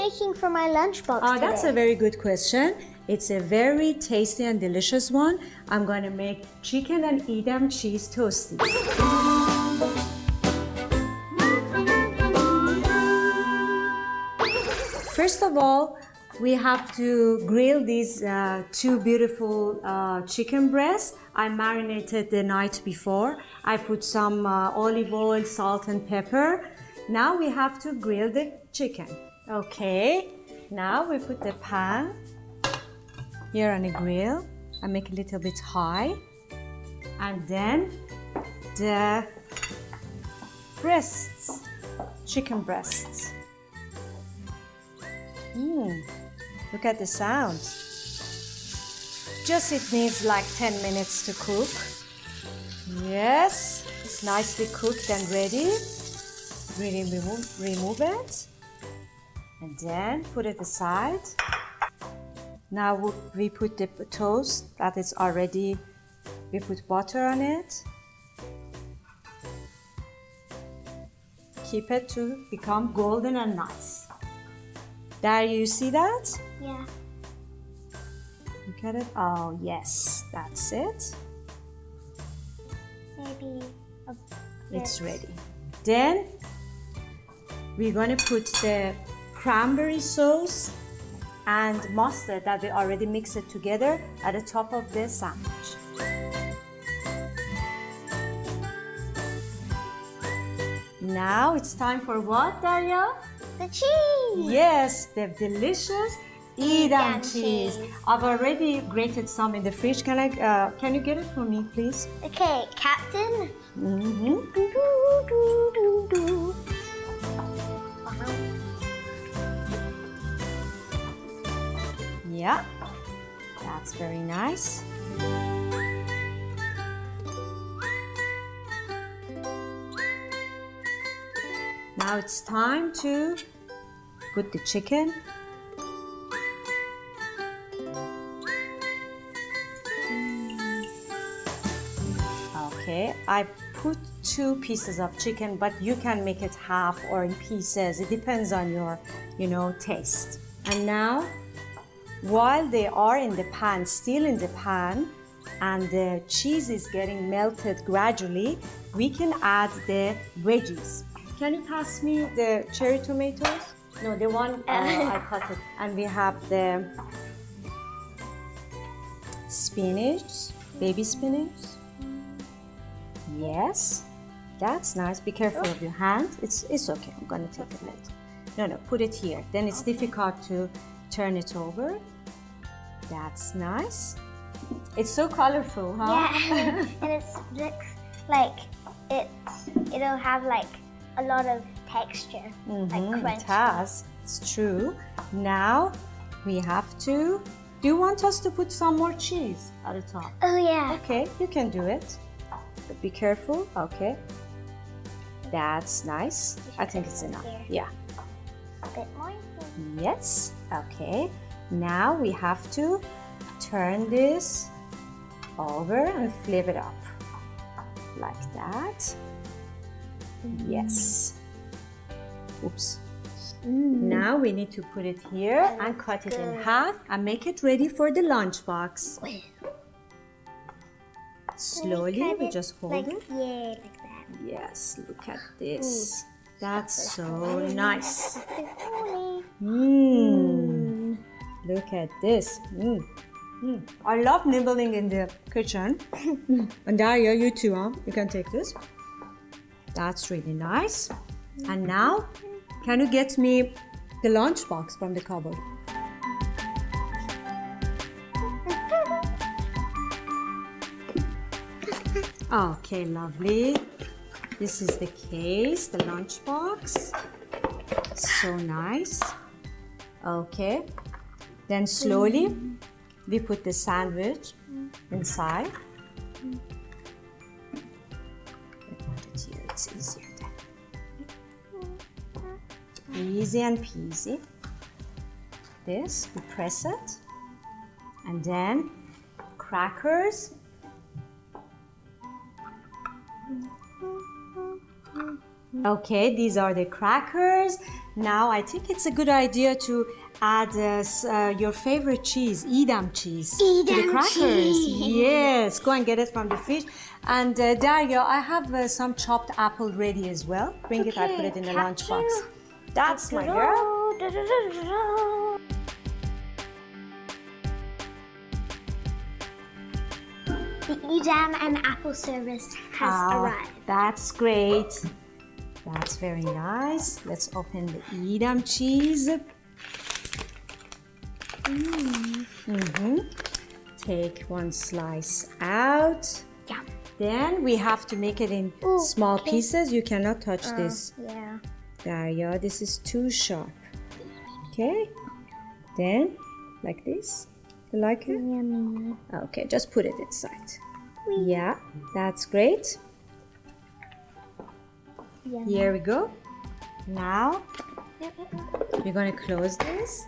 making for my lunchbox today? That's a very good question. It's a very tasty and delicious one. I'm going to make chicken and Edam cheese toasties. First of all, we have to grill these two beautiful chicken breasts. I marinated the night before. I put some olive oil, salt and pepper. Now we have to grill the chicken. Okay, now we put the pan here on the grill and make it a little bit high. And then the breasts, chicken breasts. Look at the sound. Just it needs like 10 minutes to cook. Yes, it's nicely cooked and ready. Really remove it. And then put it aside. Now we put the toast that is already, we put butter on it. Keep it to become golden and nice. There, you see that? Yeah. Look at it. Oh, yes, that's it. Maybe a bit. It's ready. Then we're going to put the cranberry sauce and mustard that we already mixed it together at the top of the sandwich. Now it's time for what, Daria? The cheese! Yes, the delicious Edam cheese. cheese. I've already grated some in the fridge. Can you get it for me, please? Okay, Captain. Mm-hmm. Yeah, that's very nice. Now it's time to put the chicken. Okay, I put 2 pieces of chicken, but you can make it half or in pieces. It depends on your, taste. And now, while they are in the pan, still in the pan, and the cheese is getting melted gradually, we can add the veggies. Can you pass me the cherry tomatoes? No, the one I cut it. And we have the spinach, baby spinach. Yes, that's nice. Be careful of your hand. It's okay. I'm gonna take a minute. No, put it here. Then it's difficult to turn it over. That's nice. It's so colorful, huh? Yeah, and it looks like it'll have like a lot of texture, like crunch. It has. It's true. Now we have to. Do you want us to put some more cheese at the top? Oh yeah. Okay, you can do it. But be careful. Okay. That's nice. I think it's enough. Here. Yeah. A bit more. Yes. Okay. Now we have to turn this over and flip it up like that. Yes. Oops. Now we need to put it here and cut it in half and make it ready for the lunchbox. Slowly, we just hold it. Yeah, like that. Yes, look at this. That's so nice. Look at this. I love nibbling in the kitchen. And Daria, you too, huh? You can take this. That's really nice. And now, can you get me the lunchbox from the cupboard? Okay, lovely. This is the case, the lunchbox. So nice. Okay. Then slowly, we put the sandwich inside. It's easier then. Easy and peasy. This, we press it. And then crackers. Okay, these are the crackers. Now I think it's a good idea to add your favorite cheese, Edam cheese, to the Edam crackers. cheese. Yes, go and get it from the fridge. And Daria, I have some chopped apple ready as well. Bring it, I put it in the lunchbox. That's my girl. The Edam and apple service has arrived. That's great. That's very nice. Let's open the Edam cheese. Take one slice out. Yeah. Then we have to make it in small pieces. You cannot touch this. Yeah. Daria, this is too sharp. Okay. Then, like this. You like it? Yummy. Okay, just put it inside. Yeah, that's great. Yummy. Here we go. Now, you're going to close this.